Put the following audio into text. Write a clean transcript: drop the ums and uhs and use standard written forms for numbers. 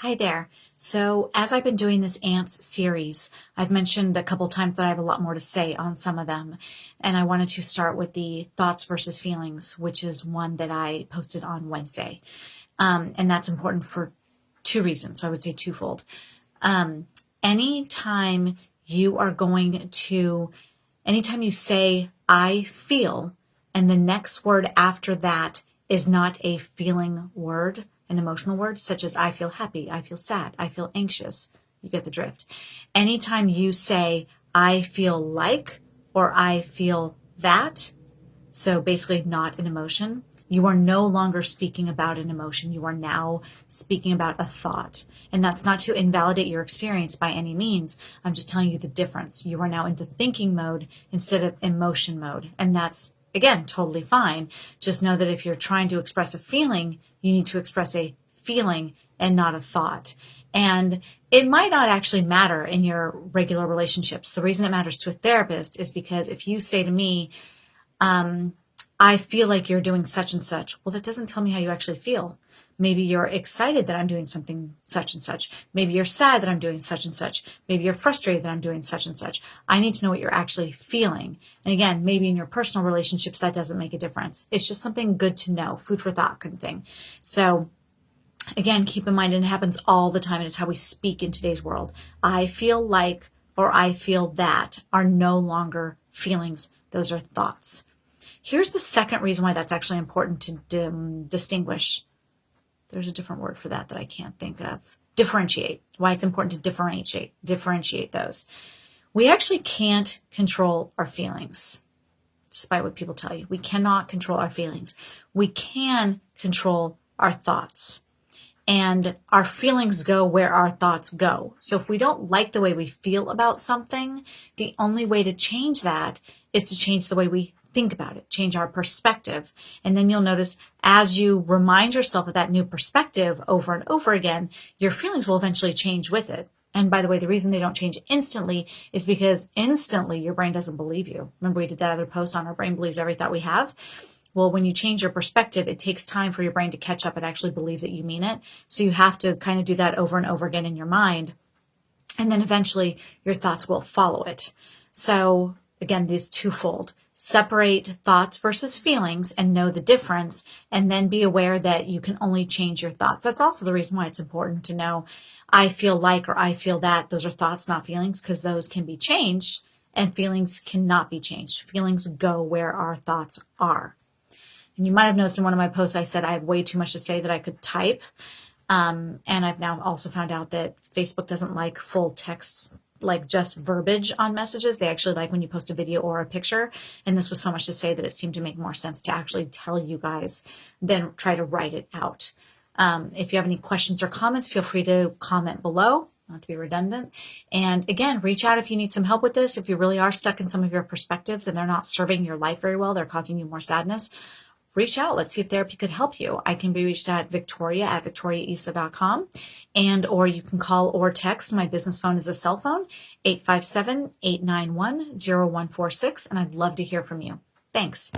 Hi there. So as I've been doing this Ants series, I've mentioned a couple times that I have a lot more to say on some of them. And I wanted to start with the thoughts versus feelings, which is one that I posted on Wednesday. And that's important for two reasons. So I would say twofold. Anytime you are anytime you say, I feel, and the next word after that is not a feeling word, an emotional word, such as I feel happy, I feel sad, I feel anxious. You get the drift. Anytime you say, I feel like, or I feel that, so basically not an emotion, you are no longer speaking about an emotion. You are now speaking about a thought. And that's not to invalidate your experience by any means. I'm just telling you the difference. You are now into thinking mode instead of emotion mode. And that's, again, totally fine. Just know that if you're trying to express a feeling, you need to express a feeling and not a thought. And it might not actually matter in your regular relationships. The reason it matters to a therapist is because if you say to me, I feel like you're doing such and such. Well, that doesn't tell me how you actually feel. Maybe you're excited that I'm doing something such and such. Maybe you're sad that I'm doing such and such. Maybe you're frustrated that I'm doing such and such. I need to know what you're actually feeling. And again, maybe in your personal relationships, that doesn't make a difference. It's just something good to know, food for thought kind of thing. So again, keep in mind, and it happens all the time, and it's how we speak in today's world. I feel like, or I feel that are no longer feelings. Those are thoughts. Here's the second reason why that's actually important to distinguish. There's a different word for that I can't think of. Differentiate. Why it's important to differentiate those. We actually can't control our feelings, despite what people tell you. We cannot control our feelings. We can control our thoughts. And our feelings go where our thoughts go. So if we don't like the way we feel about something, the only way to change that is to change the way we think about it, change our perspective. And then you'll notice as you remind yourself of that new perspective over and over again, your feelings will eventually change with it. And by the way, the reason they don't change instantly is because instantly your brain doesn't believe you. Remember we did that other post on our brain believes every thought we have? Well, when you change your perspective, it takes time for your brain to catch up and actually believe that you mean it. So you have to kind of do that over and over again in your mind. And then eventually your thoughts will follow it. So again, these twofold. Separate thoughts versus feelings and know the difference, and then be aware that you can only change your thoughts. That's also the reason why it's important to know I feel like or I feel that. Those are thoughts, not feelings, because those can be changed and feelings cannot be changed. Feelings go where our thoughts are. And you might have noticed in one of my posts, I said I have way too much to say that I could type. And I've now also found out that Facebook doesn't like full text, like just verbiage on messages. They actually like when you post a video or a picture. And this was so much to say that it seemed to make more sense to actually tell you guys than try to write it out. If you have any questions or comments, feel free to comment below, not to be redundant. And again, reach out if you need some help with this. If you really are stuck in some of your perspectives and they're not serving your life very well, they're causing you more sadness, reach out. Let's see if therapy could help you. I can be reached at victoria@victoriaisa.com, and or you can call or text. My business phone is a cell phone, 857-891-0146, and I'd love to hear from you. Thanks.